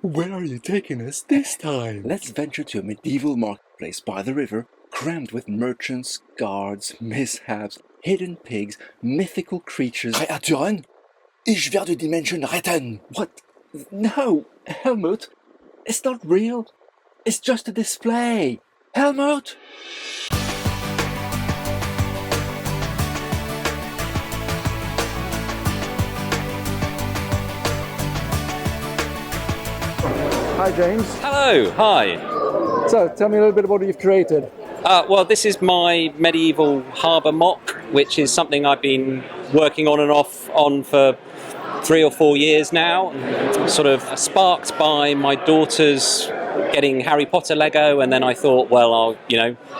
Where are you taking us this time? Let's venture to a medieval marketplace by the river, crammed with merchants, guards, mishaps, hidden pigs, mythical creatures. Kreaturen? Ich werde die Menschen retten. What? No, Helmut. It's not real. It's just a display. Helmut! Hi, James. Hello, hi. So, tell me a little bit about what you've created. Well, this is my medieval harbour mock, which is something I've been working on and off on for 3 or 4 years now. Sort of sparked by my daughter's getting Harry Potter Lego, and then I thought, well, I'll,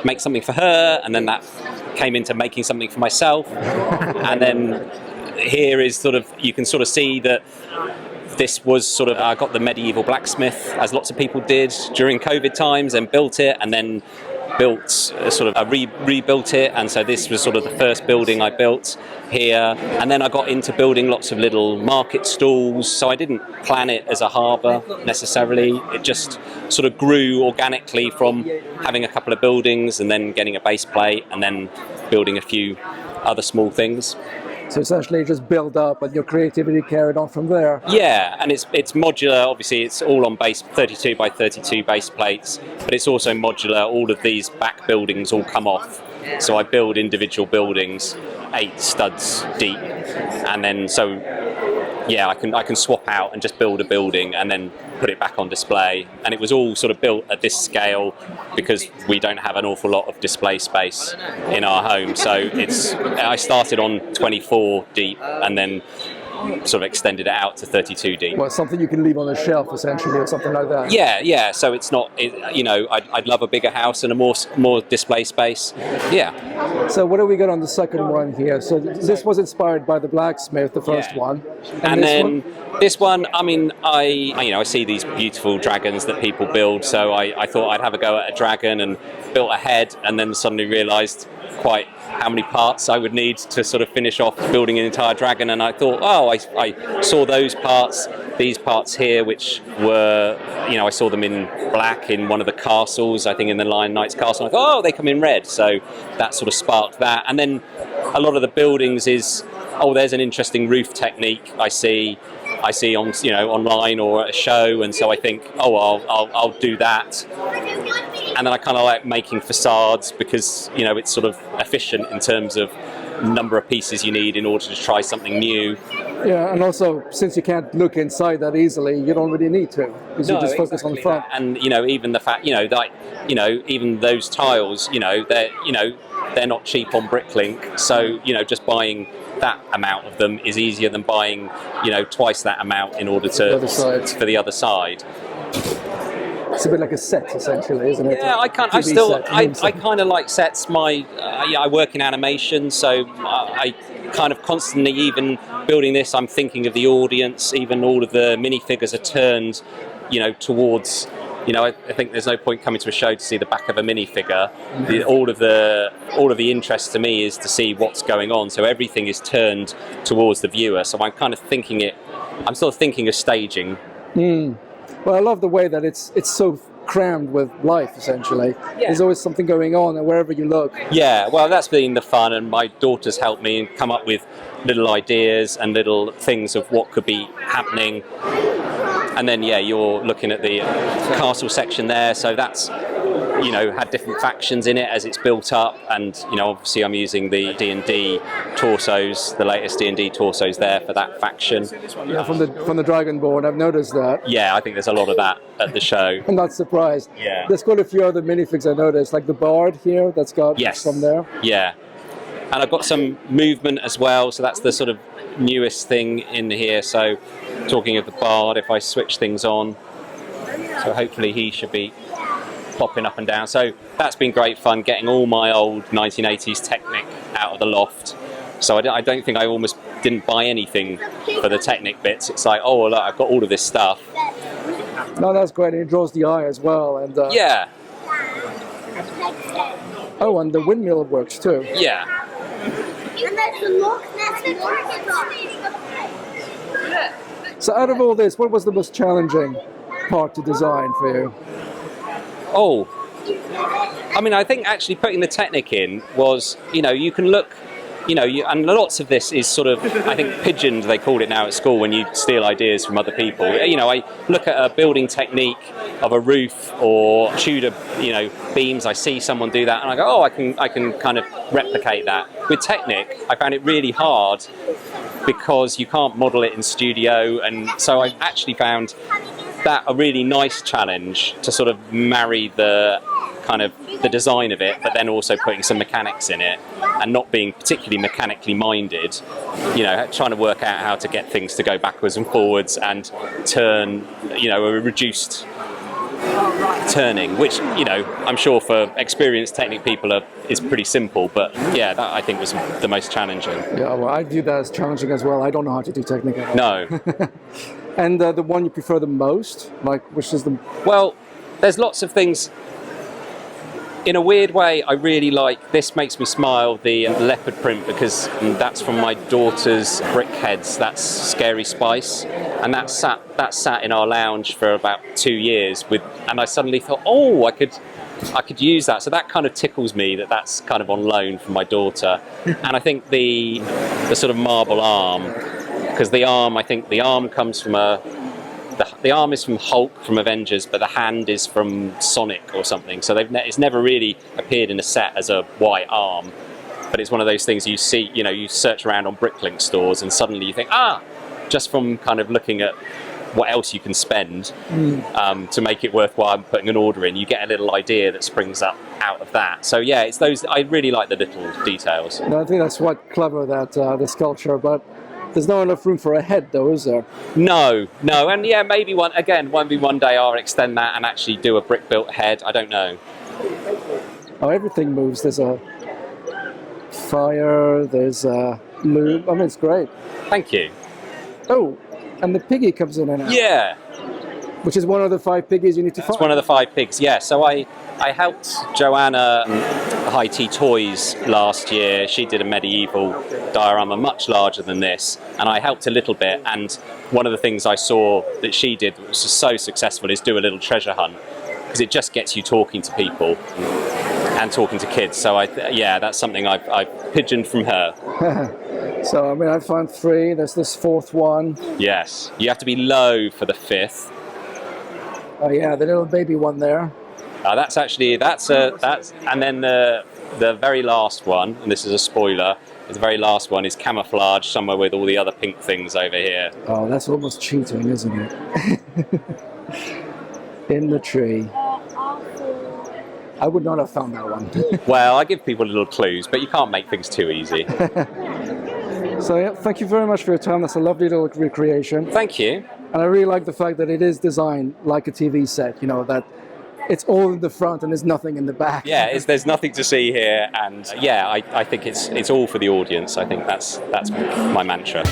make something for her, and then that came into making something for myself. And then here is you can sort of see that this was I got the medieval blacksmith, as lots of people did during COVID times, and built it, and then rebuilt it, and so this was sort of the first building I built here. And then I got into building lots of little market stalls, so I didn't plan it as a harbour necessarily. It just sort of grew organically from having a couple of buildings and then getting a base plate and then building a few other small things. So essentially just build up and your creativity carried on from there. Yeah, and it's modular. Obviously it's all on base 32 by 32 base plates, but it's also modular. All of these back buildings all come off, so I build individual buildings 8 studs deep, and then I can swap out and just build a building and then put it back on display. And it was all sort of built at this scale because we don't have an awful lot of display space in our home. So I started on 24 deep and then sort of extended it out to 32 deep. Well, something you can leave on a shelf essentially, or something like that. Yeah. So it's not, I'd love a bigger house and a more display space. Yeah. So what do we got on the second one here? So this was inspired by the blacksmith, the first one. And then this one, I see these beautiful dragons that people build, so I thought I'd have a go at a dragon and built a head, and then suddenly realised quite how many parts I would need to sort of finish off building an entire dragon. And I thought, I saw those parts, these parts here, which were, I saw them in black in one of the castles, I think in the Lion Knight's castle. I thought, they come in red, so that sort of sparked that. And then a lot of the buildings is, there's an interesting roof technique I see on online or at a show, and so I think, I'll do that. And then I kind of like making facades because it's sort of efficient in terms of number of pieces you need in order to try something new. Yeah, and also since you can't look inside that easily, you don't really need to, because you just focus on the front. That. And even the fact even those tiles, they're not cheap on Bricklink, so just buying that amount of them is easier than buying twice that amount in order for the other side. It's a bit like a set, essentially, isn't it? Yeah, I kind of like sets. I work in animation, so I kind of constantly, even building this, I'm thinking of the audience. Even all of the minifigures are turned, towards. I think there's no point coming to a show to see the back of a minifigure. All of the interest to me is to see what's going on. So everything is turned towards the viewer. So I'm kind of thinking I'm sort of thinking of staging. Well, I love the way that it's so crammed with life, essentially. Yeah. There's always something going on, and wherever you look. Yeah, well, that's been the fun, and my daughter's helped me come up with little ideas and little things of what could be happening. And then, you're looking at the castle section there, so that's, had different factions in it as it's built up, and, obviously I'm using the D&D torsos, the latest D&D torsos there for that faction. Yeah, from the Dragonborn, I've noticed that. Yeah, I think there's a lot of that at the show. I'm not surprised. Yeah. There's quite a few other minifigs I noticed, like the Bard here, that's got some there. Yeah. And I've got some movement as well, so that's the sort of newest thing in here. So talking of the Bard, if I switch things on, so hopefully he should be popping up and down. So that's been great fun, getting all my old 1980s Technic out of the loft. So I don't think I almost didn't buy anything for the Technic bits. It's like, look, I've got all of this stuff. No, that's great, and it draws the eye as well. And yeah. Oh, and the windmill works too. Yeah. So out of all this, what was the most challenging part to design for you? Oh, I mean, I think actually putting the Technic in was, you can look, and lots of this is sort of, I think, pigeoned, they call it now at school, when you steal ideas from other people. I look at a building technique of a roof or Tudor, beams, I see someone do that, and I go, oh, I can kind of replicate that. With Technic, I found it really hard because you can't model it in studio, and so I actually found that a really nice challenge to sort of marry the kind of the design of it, but then also putting some mechanics in it and not being particularly mechanically minded, trying to work out how to get things to go backwards and forwards and turn, a reduced turning, which, I'm sure for experienced Technic people is pretty simple, but yeah, that I think was the most challenging. Yeah, well, I view that as challenging as well. I don't know how to do Technic at all. No. And the one you prefer the most, which is the... Well, there's lots of things. In a weird way, I really like, this makes me smile, the leopard print, because that's from my daughter's Brickheads. That's Scary Spice, and that sat in our lounge for about 2 years. And I suddenly thought, oh, I could use that. So that kind of tickles me that's kind of on loan from my daughter. And I think the sort of marble arm, because the arm comes from the arm is from Hulk from Avengers, but the hand is from Sonic or something. So it's never really appeared in a set as a white arm. But it's one of those things you see, you search around on Bricklink stores and suddenly you think, just from kind of looking at what else you can spend to make it worthwhile putting an order in, you get a little idea that springs up out of that. So yeah, it's those, I really like the little details. No, I think that's quite clever, that the sculpture, but there's not enough room for a head, though, is there? No, and yeah, maybe one day I'll extend that and actually do a brick-built head. I don't know. Oh, everything moves. There's a fire. There's a loom. I mean, it's great. Thank you. Oh, and the piggy comes in and out. Yeah. Which is one of the 5 piggies you need to find. It's one of the 5 pigs. Yeah. So I helped Joanna High Tea Toys last year. She did a medieval diorama much larger than this, and I helped a little bit. And one of the things I saw that she did, which was so successful, is do a little treasure hunt, because it just gets you talking to people and talking to kids. So that's something I've pigeoned from her. So I mean, I found 3. There's this 4th one. Yes, you have to be low for the 5th. Oh yeah, the little baby one there. That's and then the very last one, and this is a spoiler, the very last one is camouflage somewhere with all the other pink things over here. Oh, that's almost cheating, isn't it? In the tree. I would not have found that one. Well, I give people little clues, but you can't make things too easy. So yeah, thank you very much for your time. That's a lovely little recreation. Thank you. And I really like the fact that it is designed like a TV set, that it's all in the front and there's nothing in the back. Yeah, there's nothing to see here, and I think it's all for the audience. I think that's my mantra.